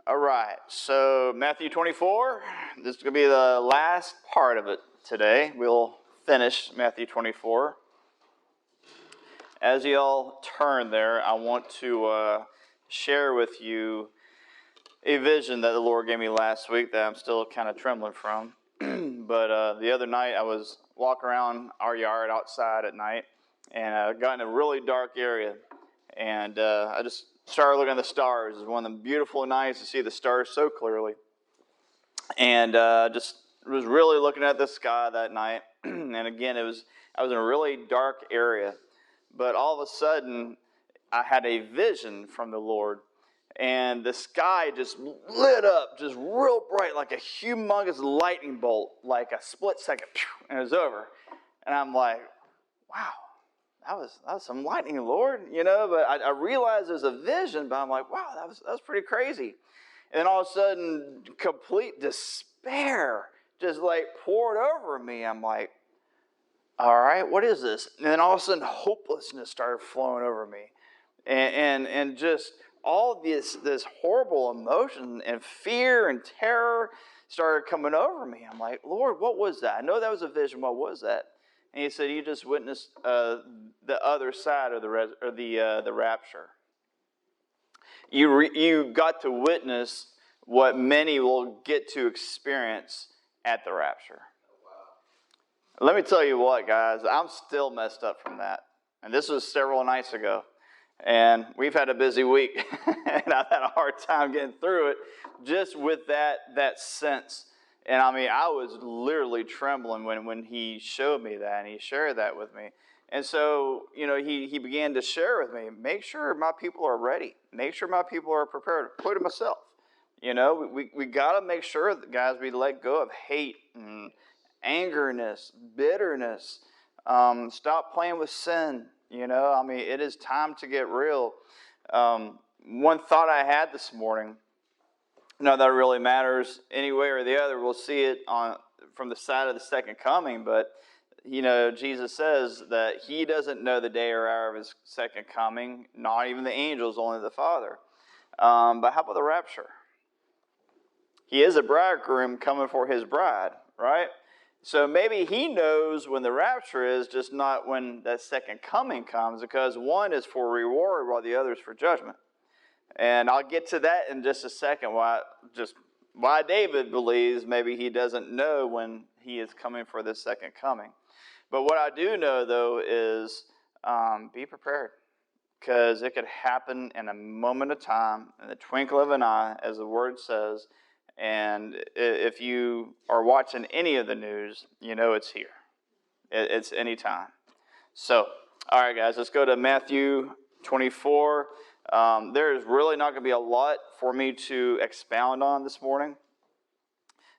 All right, so Matthew 24, this is going to be the last part of it today. We'll finish Matthew 24. As you all turn there, I want to share with you a vision that the Lord gave me last week that I'm still kind of trembling from. But the other night I was walking around our yard outside at night, and I got in a really dark area, and I just started looking at the stars. It was one of the beautiful nights to see the stars so clearly. And just was really looking at the sky that night. And again, I was in a really dark area. But all of a sudden, I had a vision from the Lord. And the sky just lit up, just real bright, like a humongous lightning bolt, like a split second, and it was over. And I'm like, wow. That was some lightning, Lord, But I realized there's a vision, but I'm like, wow, that was pretty crazy. And then all of a sudden, complete despair just like poured over me. I'm like, all right, what is this? And then all of a sudden, hopelessness started flowing over me, and just all this horrible emotion and fear and terror started coming over me. I'm like, Lord, what was that? I know that was a vision. What was that? And he said, you just witnessed the other side of the rapture. You got to witness what many will get to experience at the rapture. Let me tell you what, guys, I'm still messed up from that. And this was several nights ago. And we've had a busy week. And I've had a hard time getting through it just with that sense. And I mean, I was literally trembling when he showed me that and he shared that with me. And so, he began to share with me, make sure my people are ready. Make sure my people are prepared, including myself. We got to make sure that, guys, we let go of hate and angerness, bitterness. Stop playing with sin. It is time to get real. One thought I had this morning, not that it really matters any way or the other. We'll see it from the side of the second coming. But, Jesus says that he doesn't know the day or hour of his second coming, not even the angels, only the Father. But how about the rapture? He is a bridegroom coming for his bride, right? So maybe he knows when the rapture is, just not when that second coming comes, because one is for reward while the other is for judgment. And I'll get to that in just a second, why David believes maybe he doesn't know when he is coming for this second coming. But what I do know, though, is be prepared, because it could happen in a moment of time, in the twinkle of an eye, as the word says. And if you are watching any of the news, it's here. It's any time. So, all right, guys, let's go to Matthew 24. There is really not going to be a lot for me to expound on this morning.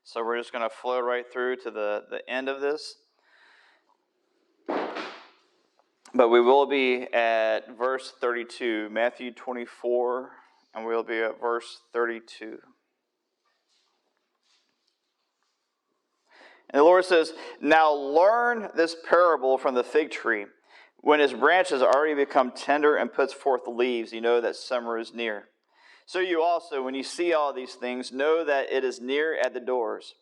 So we're just going to flow right through to the end of this. But we will be at verse 32, Matthew 24, and we'll be at verse 32. And the Lord says, now learn this parable from the fig tree. When its branch has already become tender and puts forth leaves, you know that summer is near. So you also, when you see all these things, know that it is near at the doors.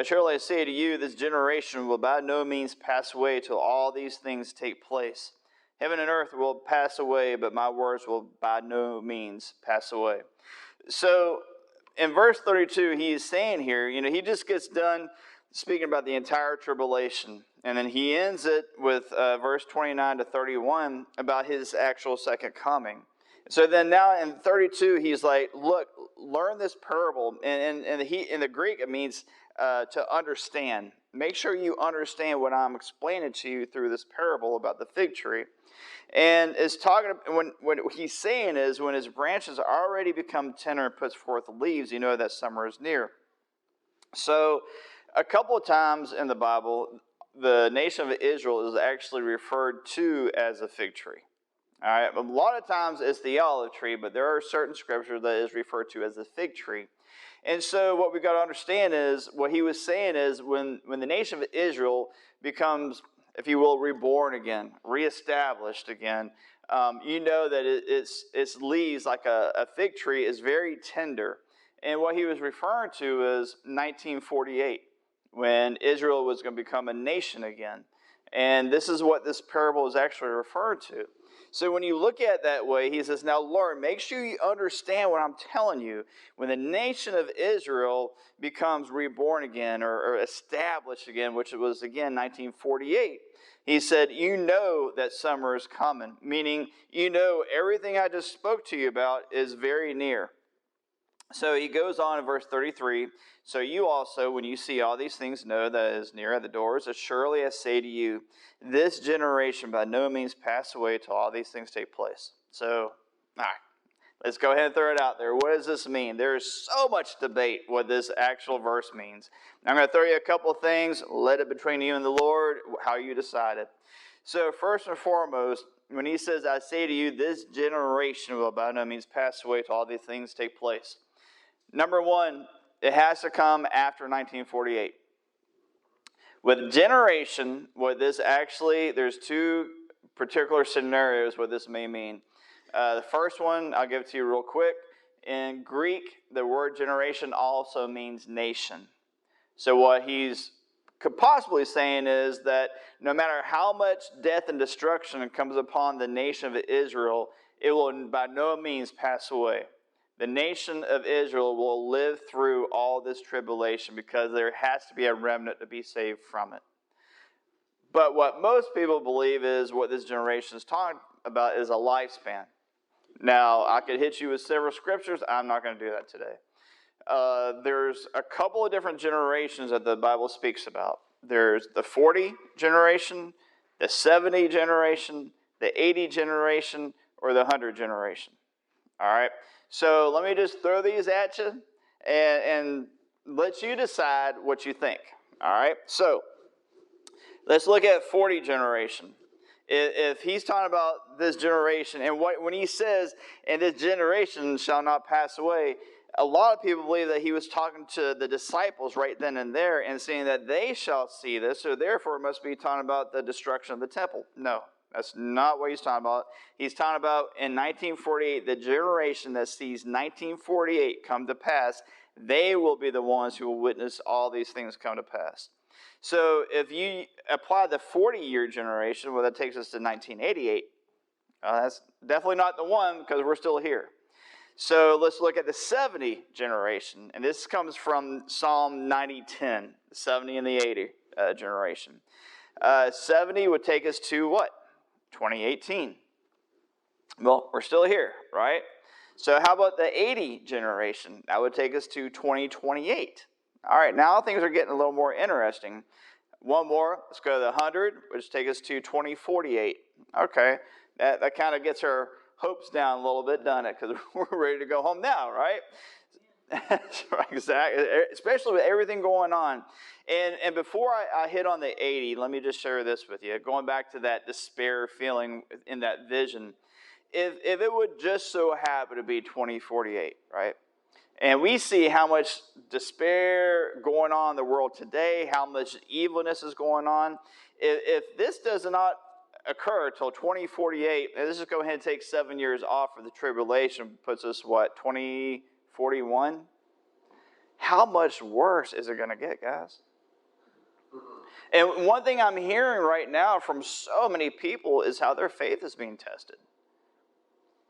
Surely I say to you, this generation will by no means pass away till all these things take place. Heaven and earth will pass away, but my words will by no means pass away. So in verse 32, he is saying here, he just gets done speaking about the entire tribulation. And then he ends it with verse 29 to 31 about his actual second coming. So then now in 32, he's like, look, learn this parable. And in the Greek, it means to understand. Make sure you understand what I'm explaining to you through this parable about the fig tree. And it's talking, what he's saying is, when his branches already become tender and puts forth leaves, you know that summer is near. So a couple of times in the Bible, the nation of Israel is actually referred to as a fig tree. All right, a lot of times it's the olive tree, but there are certain scriptures that is referred to as the fig tree. And so what we've got to understand is, what he was saying is, when the nation of Israel becomes, if you will, reborn again, reestablished again, you know that its leaves, like a fig tree, is very tender. And what he was referring to is 1948, when Israel was going to become a nation again. And this is what this parable is actually referred to. So when you look at it that way, he says, now Lord, make sure you understand what I'm telling you. When the nation of Israel becomes reborn again or established again, which it was again 1948, he said, you know that summer is coming, meaning you know everything I just spoke to you about is very near. So he goes on in verse 33, so you also, when you see all these things, know that it is near at the doors. As surely I say to you, this generation by no means pass away till all these things take place. So, all right, let's go ahead and throw it out there. What does this mean? There is so much debate what this actual verse means. I'm going to throw you a couple of things, let it between you and the Lord, how you decide it. So first and foremost, when he says, I say to you, this generation will by no means pass away till all these things take place. Number one, it has to come after 1948. With generation, there's two particular scenarios what this may mean. The first one, I'll give it to you real quick. In Greek, the word generation also means nation. So what he's could possibly saying is that no matter how much death and destruction comes upon the nation of Israel, it will by no means pass away. The nation of Israel will live through all this tribulation because there has to be a remnant to be saved from it. But what most people believe is what this generation is talking about is a lifespan. Now, I could hit you with several scriptures. I'm not going to do that today. There's a couple of different generations that the Bible speaks about. There's the 40 generation, the 70 generation, the 80 generation, or the 100 generation. All right? So let me just throw these at you and let you decide what you think. All right? So let's look at 40 generation. If he's talking about this generation, and when he says, and this generation shall not pass away, a lot of people believe that he was talking to the disciples right then and there and saying that they shall see this, so therefore it must be talking about the destruction of the temple. No, that's not what he's talking about. He's talking about in 1948, the generation that sees 1948 come to pass, they will be the ones who will witness all these things come to pass. So if you apply the 40-year generation, well, that takes us to 1988. That's definitely not the one because we're still here. So let's look at the 70 generation. And this comes from Psalm 90:10, the 70 and the 80 generation. 70 would take us to what? 2018. Well, we're still here, right? So how about the 80 generation? That would take us to 2028. All right, now things are getting a little more interesting. One more, let's go to the 100, which takes us to 2048. Okay, that kind of gets our hopes down a little bit, doesn't it? Because we're ready to go home now, right? That's right, exactly. Especially with everything going on. And before I hit on the 80, let me just share this with you. Going back to that despair feeling in that vision. If it would just so happen to be 2048, right? And we see how much despair going on in the world today, how much evilness is going on. If this does not occur till 2048, and let's just go ahead and take 7 years off of the tribulation, puts us, 2041? How much worse is it going to get, guys? And one thing I'm hearing right now from so many people is how their faith is being tested.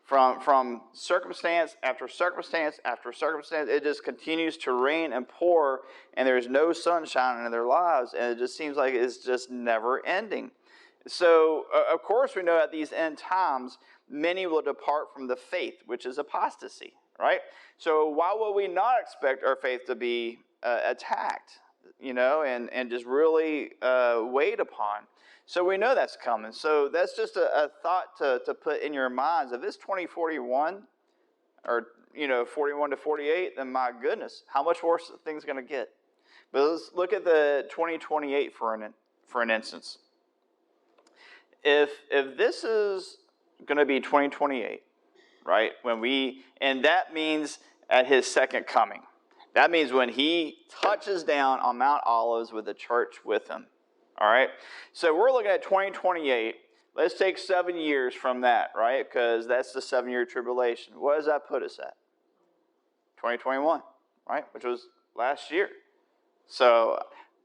From circumstance after circumstance after circumstance, it just continues to rain and pour, and there's no sunshine in their lives, and it just seems like it's just never ending. So, of course, we know at these end times, many will depart from the faith, which is apostasy, right? So why would we not expect our faith to be attacked, and just really weighed upon? So we know that's coming. So that's just a thought to put in your minds. If it's 2041 or 41 to 48, then my goodness, how much worse are things going to get? But let's look at the 2028 for an instance. If this is going to be 2028, right? And that means at his second coming. That means when he touches down on Mount Olives with the church with him. All right, so we're looking at 2028. Let's take 7 years from that, right? Because that's the 7-year tribulation. What does that put us at? 2021. right? Which was last year. So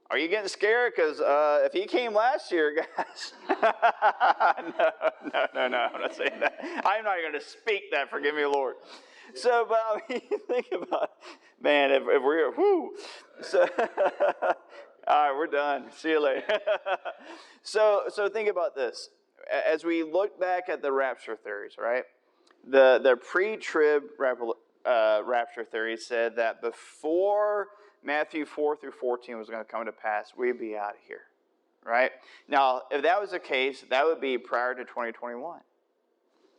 are you getting scared? Because if he came last year, guys, no, I'm not saying that. I'm not going to speak that. Forgive me, Lord. So, but I mean, think about it. Man, if we're, so, all right, we're done. See you later. So think about this. As we look back at the rapture theories, right? The pre-trib rapture theory said that before Matthew 4 through 14 was going to come to pass, we'd be out of here, right? Now, if that was the case, that would be prior to 2021.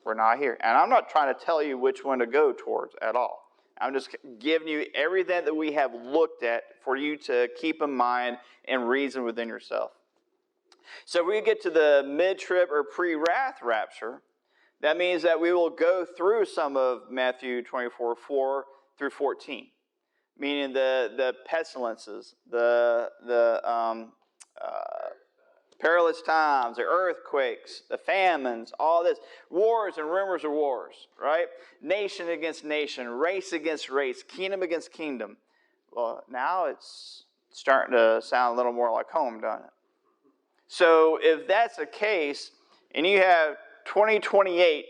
We're not here. And I'm not trying to tell you which one to go towards at all. I'm just giving you everything that we have looked at for you to keep in mind and reason within yourself. So if we get to the mid-trib or pre-wrath rapture, that means that we will go through some of Matthew 24, 4 through 14. Meaning the pestilences, the perilous times, the earthquakes, the famines, all this. Wars and rumors of wars, right? Nation against nation, race against race, kingdom against kingdom. Well, now it's starting to sound a little more like home, doesn't it? So if that's the case, and you have 2028,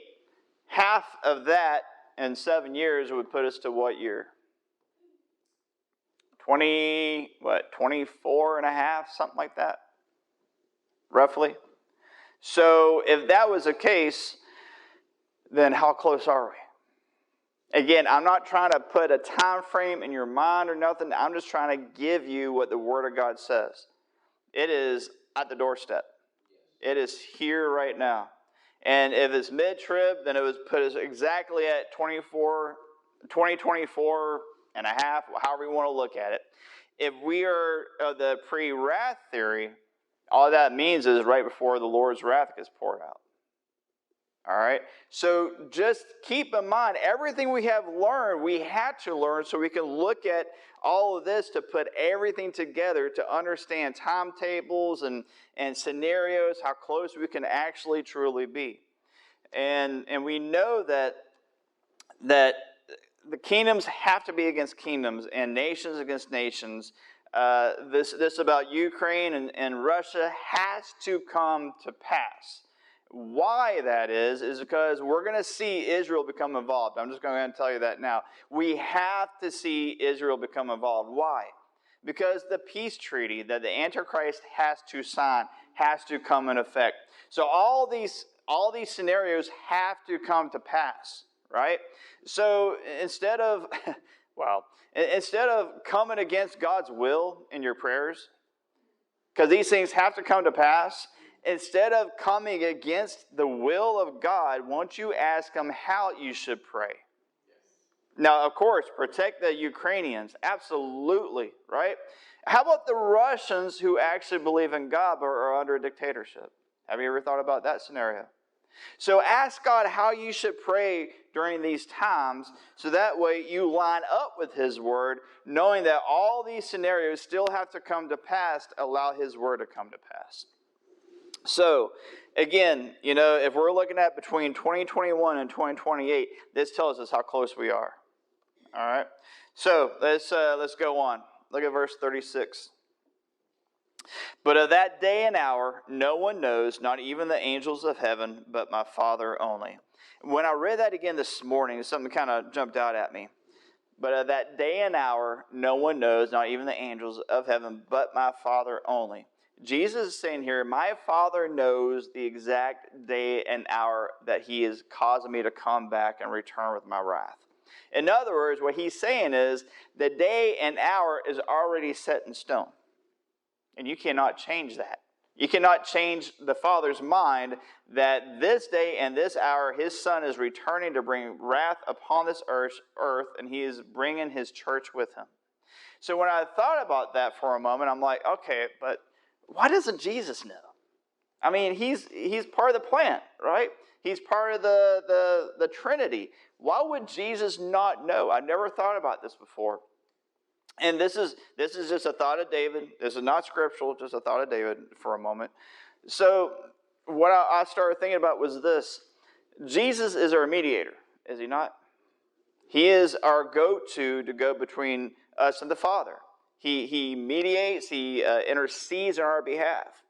half of that in 7 years would put us to what year? 24 and a half, something like that, roughly. So if that was the case, then how close are we? Again, I'm not trying to put a time frame in your mind or nothing. I'm just trying to give you what the Word of God says. It is at the doorstep. It is here right now. And if it's mid-trib, then it would put us exactly at 2024 and a half, however you want to look at it. If we are the pre-wrath theory, all that means is right before the Lord's wrath gets poured out. All right? So just keep in mind, everything we have learned, we had to learn so we can look at all of this to put everything together to understand timetables and scenarios, how close we can actually truly be. And we know that the kingdoms have to be against kingdoms and nations against nations. This about Ukraine and Russia has to come to pass. Why that is because we're going to see Israel become involved. I'm just going to tell you that now. We have to see Israel become involved. Why? Because the peace treaty that the Antichrist has to sign has to come in effect. So all these scenarios have to come to pass, right? So instead of coming against God's will in your prayers, because these things have to come to pass, instead of coming against the will of God, won't you ask Him how you should pray? Now, of course, protect the Ukrainians. Absolutely, right? How about the Russians who actually believe in God but are under a dictatorship? Have you ever thought about that scenario? So ask God how you should pray during these times so that way you line up with His Word, knowing that all these scenarios still have to come to pass to allow His Word to come to pass. So, again, if we're looking at between 2021 and 2028, this tells us how close we are. All right? So, let's go on. Look at verse 36. But of that day and hour, no one knows, not even the angels of heaven, but my Father only. When I read that again this morning, something kind of jumped out at me. But of that day and hour, no one knows, not even the angels of heaven, but my Father only. Jesus is saying here, my Father knows the exact day and hour that He is causing me to come back and return with my wrath. In other words, what He's saying is the day and hour is already set in stone. And you cannot change that. You cannot change the Father's mind that this day and this hour His Son is returning to bring wrath upon this earth, and He is bringing His church with Him. So when I thought about that for a moment, I'm like, okay, but why doesn't Jesus know? I mean, he's part of the plan, right? He's part of the Trinity. Why would Jesus not know? I never thought about this before. And this is just a thought of David. This is not scriptural, just a thought of David for a moment. So what I started thinking about was this. Jesus is our mediator, is He not? He is our go-to to go between us and the Father. He mediates, he intercedes on our behalf.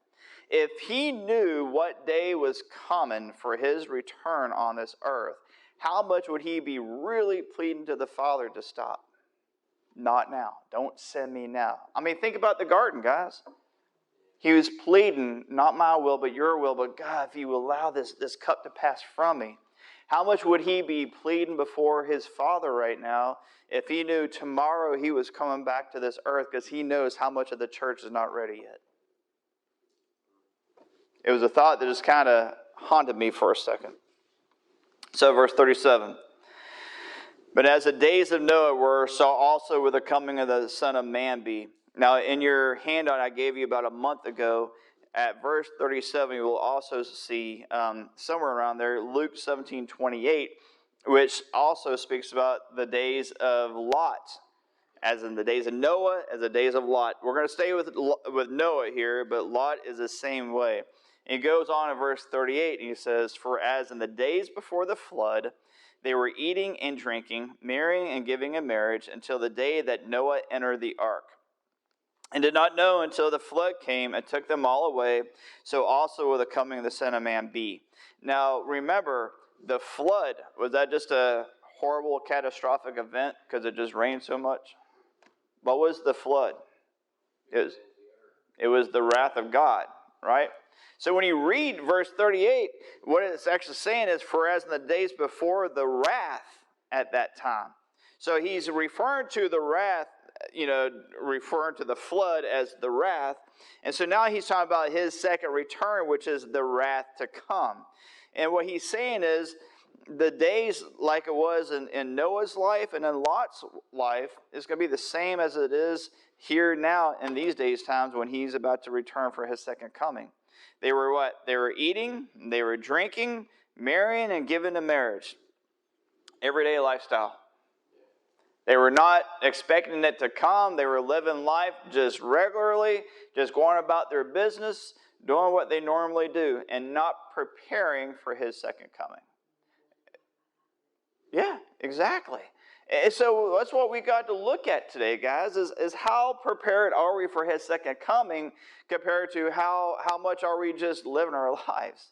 If he knew what day was coming for his return on this earth, how much would he be really pleading to the Father to stop? Not now. Don't send me now. I mean, think about the garden, guys. He was pleading, not my will, but your will. But God, if you allow this cup to pass from me, how much would he be pleading before his Father right now if he knew tomorrow he was coming back to this earth, because he knows how much of the church is not ready yet? It was a thought that just kind of haunted me for a second. So verse 37. But as the days of Noah were, so also will the coming of the Son of Man be. Now in your handout I gave you about a month ago, at verse 37 you will also see somewhere around there Luke 17:28, which also speaks about the days of Lot, as in the days of Noah, as the days of Lot. We're going to stay with Noah here, but Lot is the same way. And he goes on in verse 38, and he says, For as in the days before the flood, they were eating and drinking, marrying and giving in marriage, until the day that Noah entered the ark, and did not know until the flood came and took them all away, so also will the coming of the Son of Man be. Now, remember, the flood, was that just a horrible, catastrophic event because it just rained so much? What was the flood? It was the wrath of God, right? So when you read verse 38, what it's actually saying is, for as in the days before the wrath at that time. So he's referring to the wrath, referring to the flood as the wrath. And so now he's talking about his second return, which is the wrath to come. And what he's saying is, the days like it was in Noah's life and in Lot's life is going to be the same as it is here now in these days times when he's about to return for his second coming. They were what? They were eating, they were drinking, marrying, and giving in marriage. Everyday lifestyle. They were not expecting it to come. They were living life just regularly, just going about their business, doing what they normally do, and not preparing for his second coming. Yeah, exactly. And so that's what we got to look at today, guys, is how prepared are we for his second coming compared to how much are we just living our lives?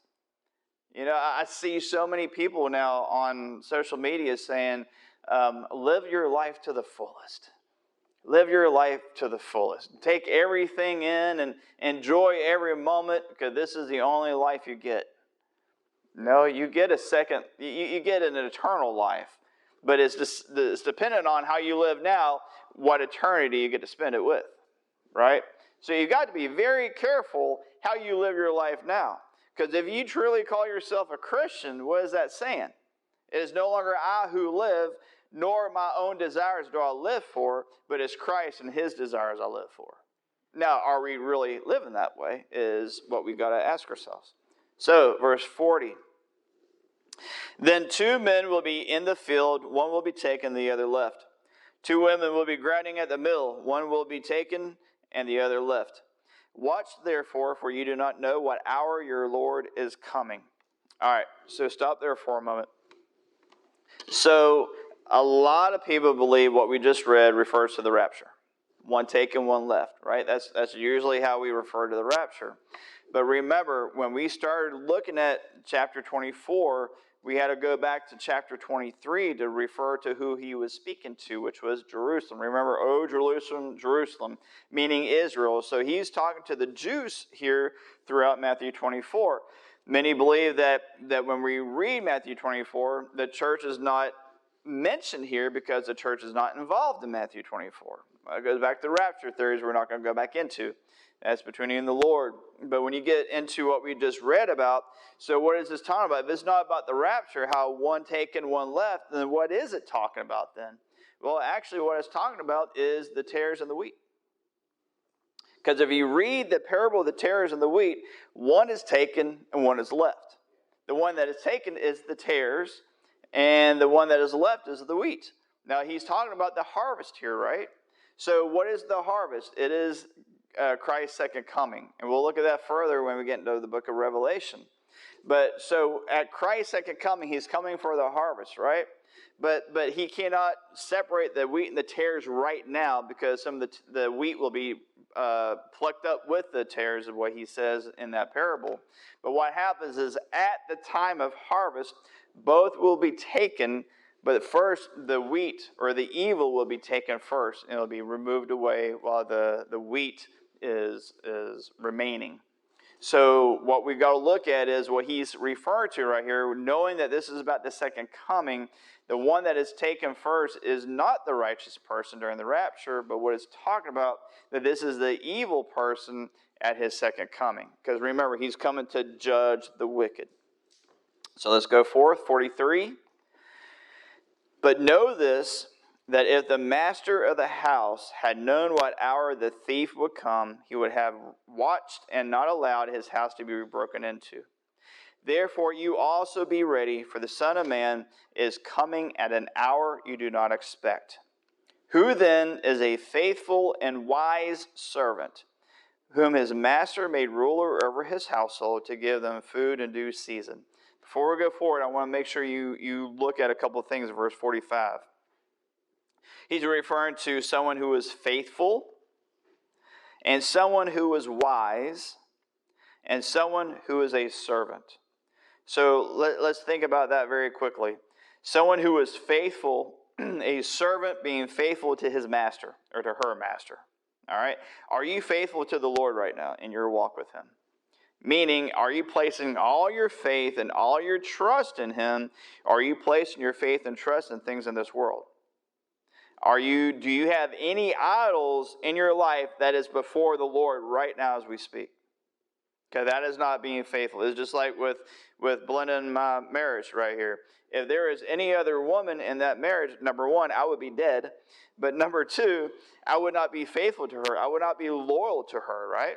I see so many people now on social media saying, live your life to the fullest. Live your life to the fullest. Take everything in and enjoy every moment because this is the only life you get. No, you get a second, you get an eternal life. But it's dependent on how you live now, what eternity you get to spend it with, right? So you've got to be very careful how you live your life now. Because if you truly call yourself a Christian, what is that saying? It is no longer I who live, nor my own desires do I live for, but it's Christ and his desires I live for. Now, are we really living that way is what we've got to ask ourselves. So, verse 40. Then 2 men will be in the field, one will be taken, the other left. 2 women will be grinding at the mill, one will be taken, and the other left. Watch therefore, for you do not know what hour your Lord is coming. All right, so stop there for a moment. So, a lot of people believe what we just read refers to the rapture. One taken, one left, right? That's usually how we refer to the rapture. But remember, when we started looking at chapter 24, we had to go back to chapter 23 to refer to who he was speaking to, which was Jerusalem. Remember, O Jerusalem, Jerusalem, meaning Israel. So he's talking to the Jews here throughout Matthew 24. Many believe that when we read Matthew 24, the church is not mentioned here because the church is not involved in Matthew 24. It goes back to the rapture theories we're not going to go back into. That's between you and the Lord. But when you get into what we just read about, so what is this talking about? If it's not about the rapture, how one taken, one left, then what is it talking about then? Well, actually what it's talking about is the tares and the wheat. Because if you read the parable of the tares and the wheat, one is taken and one is left. The one that is taken is the tares, and the one that is left is the wheat. Now, he's talking about the harvest here, right? So what is the harvest? It is Christ's second coming. And we'll look at that further when we get into the book of Revelation. But so at Christ's second coming, he's coming for the harvest, right? But he cannot separate the wheat and the tares right now, because some of the wheat will be plucked up with the tares, of what he says in that parable. But what happens is, at the time of harvest, both will be taken, but first the wheat, or the evil, will be taken first, and it'll be removed away while the wheat is remaining. So what we've got to look at is what he's referred to right here, knowing that this is about the second coming. The one that is taken first is not the righteous person during the rapture, but what it's talking about, that this is the evil person at his second coming. Because remember, he's coming to judge the wicked. So let's go forth, 43. But know this, that if the master of the house had known what hour the thief would come, he would have watched and not allowed his house to be broken into. Therefore you also be ready, for the Son of Man is coming at an hour you do not expect. Who then is a faithful and wise servant, whom his master made ruler over his household, to give them food in due season? Before we go forward, I want to make sure you look at a couple of things in verse 45. He's referring to someone who is faithful, and someone who is wise, and someone who is a servant. So let's think about that very quickly. Someone who is faithful, a servant being faithful to his master, or to her master. All right? Are you faithful to the Lord right now in your walk with him? Meaning, are you placing all your faith and all your trust in him? Or are you placing your faith and trust in things in this world? Do you have any idols in your life that is before the Lord right now as we speak? Okay, that is not being faithful. It's just like with Belinda and my marriage right here. If there is any other woman in that marriage, number one, I would be dead. But number two, I would not be faithful to her. I would not be loyal to her, right?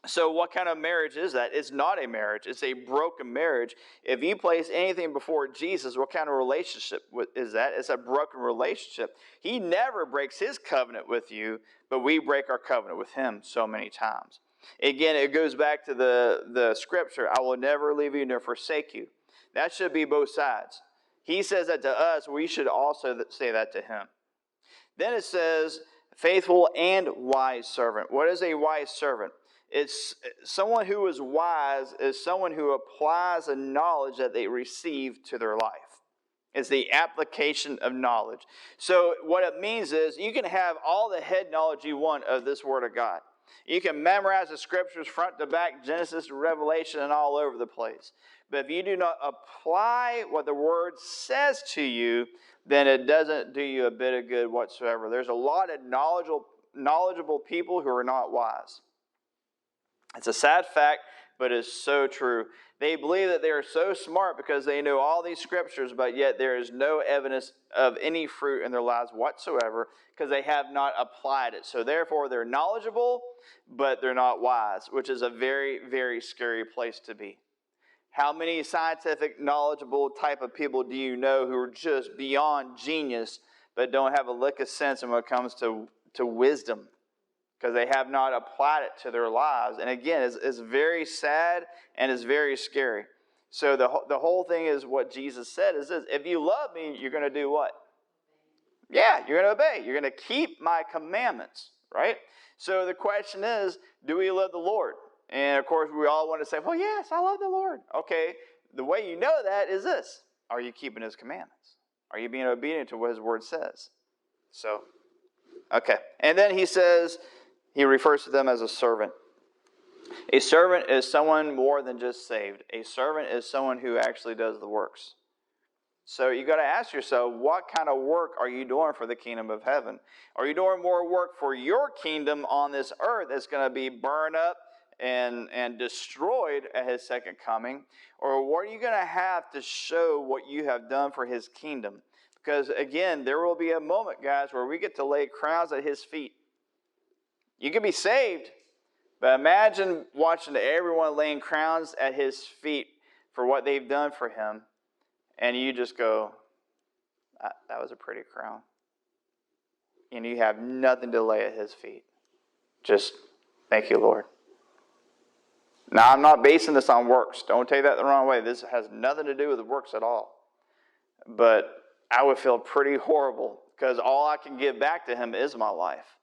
So what kind of marriage is that? It's not a marriage. It's a broken marriage. If you place anything before Jesus, what kind of relationship is that? It's a broken relationship. He never breaks his covenant with you, but we break our covenant with him so many times. Again, it goes back to the scripture, I will never leave you nor forsake you. That should be both sides. He says that to us, we should also say that to him. Then it says, faithful and wise servant. What is a wise servant? It's someone who is wise is someone who applies the knowledge that they receive to their life. It's the application of knowledge. So what it means is you can have all the head knowledge you want of this Word of God. You can memorize the scriptures front to back, Genesis to Revelation, and all over the place. But if you do not apply what the Word says to you, then it doesn't do you a bit of good whatsoever. There's a lot of knowledgeable people who are not wise. It's a sad fact, but it's so true. They believe that they are so smart because they know all these scriptures, but yet there is no evidence of any fruit in their lives whatsoever because they have not applied it. So therefore, they're knowledgeable, but they're not wise, which is a very, very scary place to be. How many scientific, knowledgeable type of people do you know who are just beyond genius, but don't have a lick of sense when it comes to wisdom? Because they have not applied it to their lives. And again, it's very sad and it's very scary. So the whole thing is what Jesus said is this: if you love me, you're going to do what? Yeah, you're going to obey. You're going to keep my commandments, right? So the question is, do we love the Lord? And of course, we all want to say, well, yes, I love the Lord. Okay, the way you know that is this: are you keeping his commandments? Are you being obedient to what his word says? So, okay. And then he says, he refers to them as a servant. A servant is someone more than just saved. A servant is someone who actually does the works. So you got to ask yourself, what kind of work are you doing for the kingdom of heaven? Are you doing more work for your kingdom on this earth that's going to be burned up and destroyed at his second coming? Or what are you going to have to show what you have done for his kingdom? Because again, there will be a moment, guys, where we get to lay crowns at his feet. You can be saved, but imagine watching everyone laying crowns at his feet for what they've done for him, and you just go, that was a pretty crown. And you have nothing to lay at his feet. Just, thank you, Lord. Now, I'm not basing this on works. Don't take that the wrong way. This has nothing to do with works at all. But I would feel pretty horrible because all I can give back to him is my life.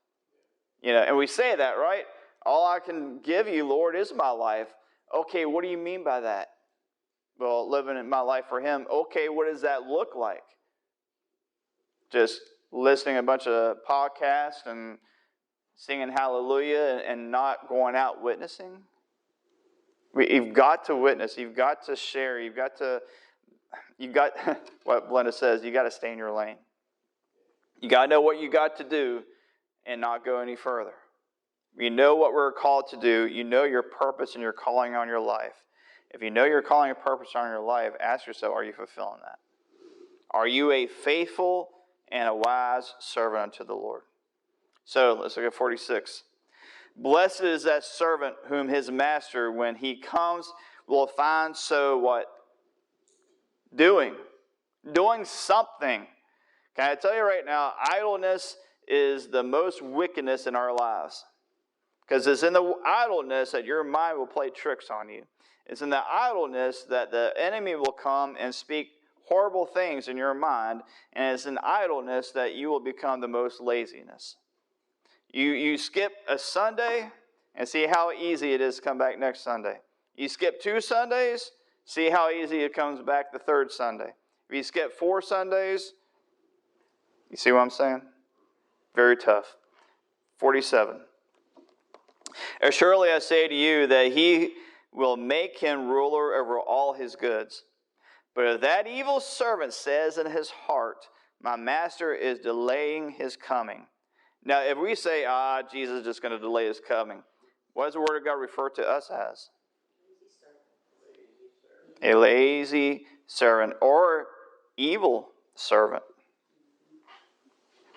And we say that, right? All I can give you, Lord, is my life. Okay, what do you mean by that? Well, living my life for him. Okay, what does that look like? Just listening to a bunch of podcasts and singing hallelujah and not going out witnessing? You've got to witness. You've got to share. You've got what Blenda says, you got to stay in your lane. You got to know what you got to do and not go any further. You know what we're called to do. You know your purpose and your calling on your life. If you know your calling and purpose on your life, ask yourself, are you fulfilling that? Are you a faithful and a wise servant unto the Lord? So let's look at 46. Blessed is that servant whom his master, when he comes, will find so what? Doing something. Can I tell you right now, idleness is the most wickedness in our lives. Because it's in the idleness that your mind will play tricks on you. It's in the idleness that the enemy will come and speak horrible things in your mind. And it's in idleness that you will become the most laziness. You skip a Sunday and see how easy it is to come back next Sunday. You skip 2 Sundays, see how easy it comes back the 3rd Sunday. If you skip 4 Sundays, you see what I'm saying? Very tough. 47. Surely I say to you that he will make him ruler over all his goods. But if that evil servant says in his heart, my master is delaying his coming. Now, if we say, Jesus is just going to delay his coming, what does the Word of God refer to us as? A lazy servant or evil servant.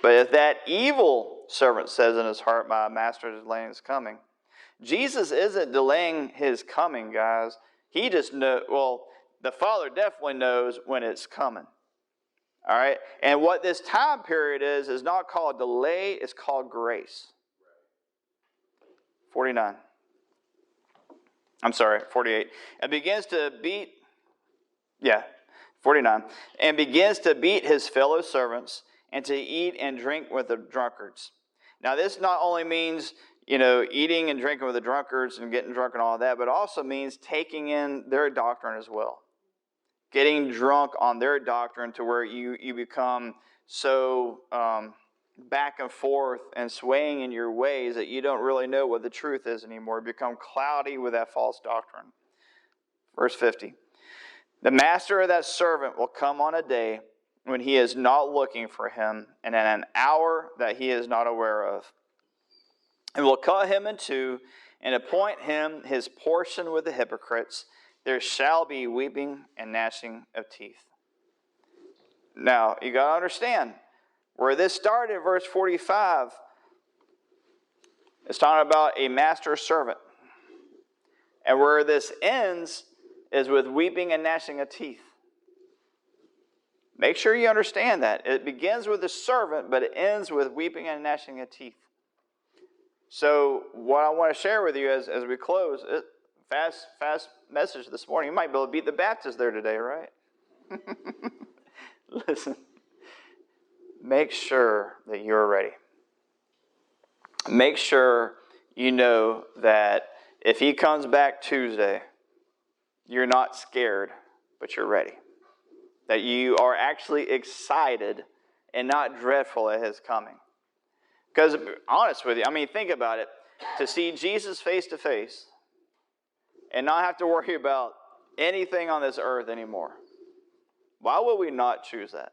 But if that evil servant says in his heart, my master is delaying his coming, Jesus isn't delaying his coming, guys. He just the Father definitely knows when it's coming. All right? And what this time period is not called delay, it's called grace. 49. I'm sorry, 48. And begins to beat, 49. And begins to beat his fellow servants and to eat and drink with the drunkards. Now, this not only means, eating and drinking with the drunkards and getting drunk and all that, but also means taking in their doctrine as well. Getting drunk on their doctrine to where you become so back and forth and swaying in your ways that you don't really know what the truth is anymore. You become cloudy with that false doctrine. Verse 50. The master of that servant will come on a day when he is not looking for him, and in an hour that he is not aware of, and will cut him in two and appoint him his portion with the hypocrites. There shall be weeping and gnashing of teeth. Now, you got to understand, where this started in verse 45, it's talking about a master servant. And where this ends is with weeping and gnashing of teeth. Make sure you understand that. It begins with the servant, but it ends with weeping and gnashing of teeth. So what I want to share with you as we close, fast message this morning. You might be able to beat the Baptists there today, right? Listen, make sure that you're ready. Make sure you know that if he comes back Tuesday, you're not scared, but you're ready. That you are actually excited and not dreadful at his coming. Because, honest with you, think about it. To see Jesus face to face and not have to worry about anything on this earth anymore. Why would we not choose that?